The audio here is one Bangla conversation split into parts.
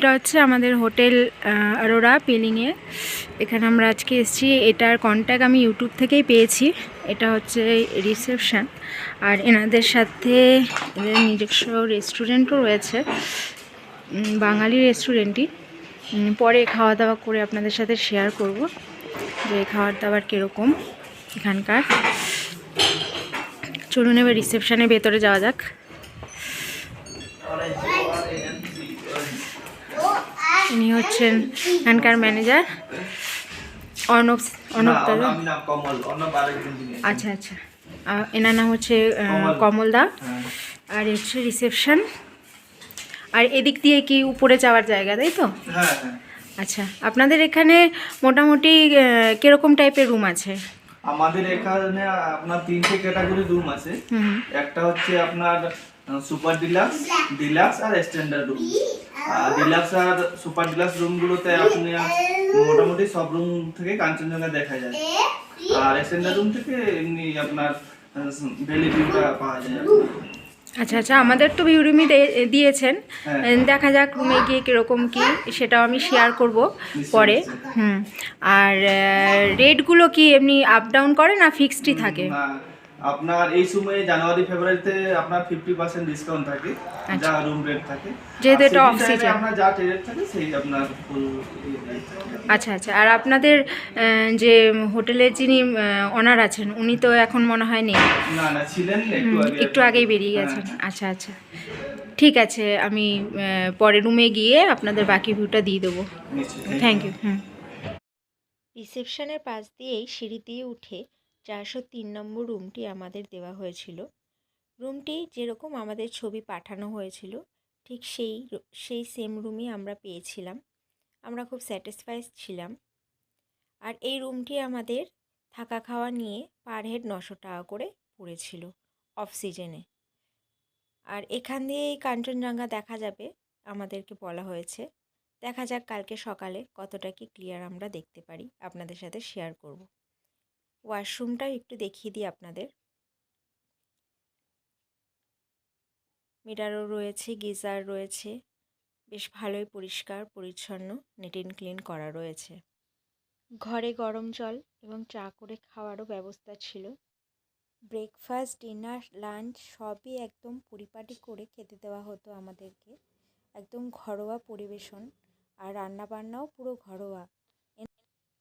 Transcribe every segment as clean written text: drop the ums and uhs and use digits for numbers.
এটা হচ্ছে আমাদের হোটেল আরোরা পেলিংয়ে। এখানে আমরা আজকে এসেছি। এটার কন্ট্যাক্ট আমি ইউটিউব থেকেই পেয়েছি। এটা হচ্ছে রিসেপশান, আর এনাদের সাথে এদের নিজস্ব রেস্টুরেন্টও রয়েছে, বাঙালি রেস্টুরেন্টই। পরে খাওয়া দাওয়া করে আপনাদের সাথে শেয়ার করব যে খাওয়ার দাওয়ার কীরকম এখানকার। চলুন এবার রিসেপশানের ভেতরে যাওয়া যাক। ইনি হচ্ছেন এখানকার ম্যানেজার অর্ণব দাদা। আচ্ছা আচ্ছা, এনার নাম হচ্ছে কমল দা। আর হচ্ছে রিসেপশন, আর এদিক দিয়ে কি উপরে যাওয়ার জায়গা, তাই তো? আচ্ছা, আপনাদের এখানে মোটামুটি কিরকম টাইপের রুম আছে? আমাদের এখানে আপনার 3টে ক্যাটাগরি রুম আছে। একটা হচ্ছে আপনার সুপার ডিলাক্স, ডিলাক্স আর স্ট্যান্ডার্ড রুম। ডিলাক্স আর সুপার ডিলাক্স রুমগুলোতে আপনি মোটামুটি সব রুম থেকে কাঞ্চনজঙ্ঘা দেখা যায়, আর স্ট্যান্ডার্ড রুম থেকে এমনি আপনার ভ্যালি ভিউটা পাওয়া যায়। আচ্ছা আচ্ছা, আমাদের তো ভিউ রুমই দিয়েছেন। দেখা যাক রুমে গিয়ে কীরকম কি, সেটাও আমি শেয়ার করব পরে। আর রেটগুলো কি এমনি আপ ডাউন করে না ফিক্সডই থাকে? আপনার এই সময়ে জানুয়ারি ফেব্রুয়ারিতে আপনার 50% ডিসকাউন্ট থাকে, যা রুম রেট থাকে, যেহেতু এটা অফ সিজন। আপনার যা রেট থাকে সেই আপনার ফুল। আচ্ছা আচ্ছা, আর আপনাদের যে হোটেলের যিনি ওনার আছেন উনি তো এখন মনে হয় নেই? না না, ছিলেন একটু আগেই বেরিয়ে গেছেন। আচ্ছা আচ্ছা, ঠিক আছে, আমি পরে রুমে গিয়ে আপনাদের বাকি ভিউটা দিয়ে দেবো। Thank you. রিসেপশনের পাশ দিয়েই সিঁড়ি দিয়ে উঠে 403 নম্বর রুমটি আমাদের দেওয়া হয়েছিল। রুমটি যেরকম আমাদের ছবি পাঠানো হয়েছিল ঠিক সেই সেম রুমই আমরা পেয়েছিলাম। আমরা খুব স্যাটিসফাইড ছিলাম। আর এই রুমটি আমাদের থাকা খাওয়া নিয়ে পার হেড 900 টাকা করে পড়েছিল অফ সিজনে। আর এখান দিয়েই কাঞ্চনজঙ্ঘা দেখা যাবে আমাদেরকে বলা হয়েছে। দেখা যাক কালকে সকালে কতটা কি ক্লিয়ার আমরা দেখতে পারি, আপনাদের সাথে শেয়ার করব। ওয়াশরুমটাও একটু দেখিয়ে দিই আপনাদের। মিরারও রয়েছে, গিজার রয়েছে, বেশ ভালোই পরিষ্কার পরিচ্ছন্ন, নিট অ্যান্ড ক্লিন করা রয়েছে। ঘরে গরম জল এবং চা করে খাওয়ারও ব্যবস্থা ছিল। ব্রেকফাস্ট, ডিনার, লাঞ্চ সবই একদম পরিপাটি করে খেতে দেওয়া হতো আমাদেরকে। একদম ঘরোয়া পরিবেশন, আর রান্নাবান্নাও পুরো ঘরোয়া।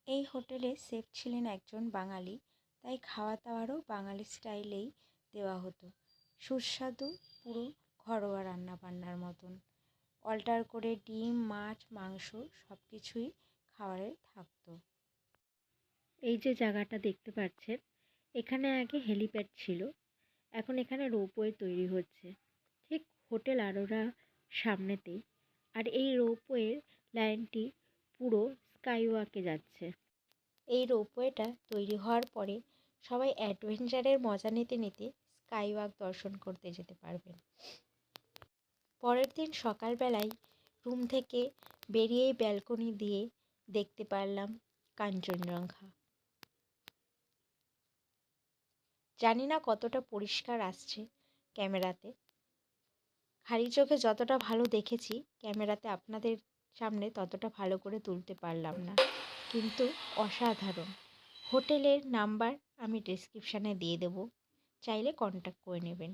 এই হোটেলে শেফ ছিলেন একজন বাঙালি, তাই খাওয়া দাওয়ারও বাঙালি স্টাইলেই দেওয়া হতো। সুস্বাদু, পুরো ঘরোয়া রান্নাবান্নার মতন। অল্টার করে ডিম, মাছ, মাংস সব কিছুই খাবারে থাকতো। এই যে জায়গাটা দেখতে পাচ্ছেন, এখানে আগে হেলিপ্যাড ছিল, এখন এখানে রোপওয়ে তৈরি হচ্ছে ঠিক হোটেল আরোরা সামনেতেই। আর এই রোপওয়ের লাইনটি পুরো স্কাইওয়াকে যাচ্ছে। এই রোপওয়েটা তৈরি হওয়ার পরে সবাই অ্যাডভেঞ্চারের মজা নিতে নিতে স্কাইওয়াক দর্শন করতে যেতে পারবেন। পরের দিন সকালবেলায় রুম থেকে বেরিয়েই ব্যালকনি দিয়ে দেখতে পারলাম কাঞ্চনজঙ্ঘা। জানি না কতটা পরিষ্কার আসছে ক্যামেরাতে, খালি চোখে যতটা ভালো দেখেছি ক্যামেরাতে আপনাদের সামনে ততটা ভালো করে তুলতে পারলাম না, কিন্তু অসাধারণ। হোটেলের নাম্বার আমি ডেসক্রিপশানে দিয়ে দেবো, চাইলে কন্ট্যাক্ট করে নেবেন।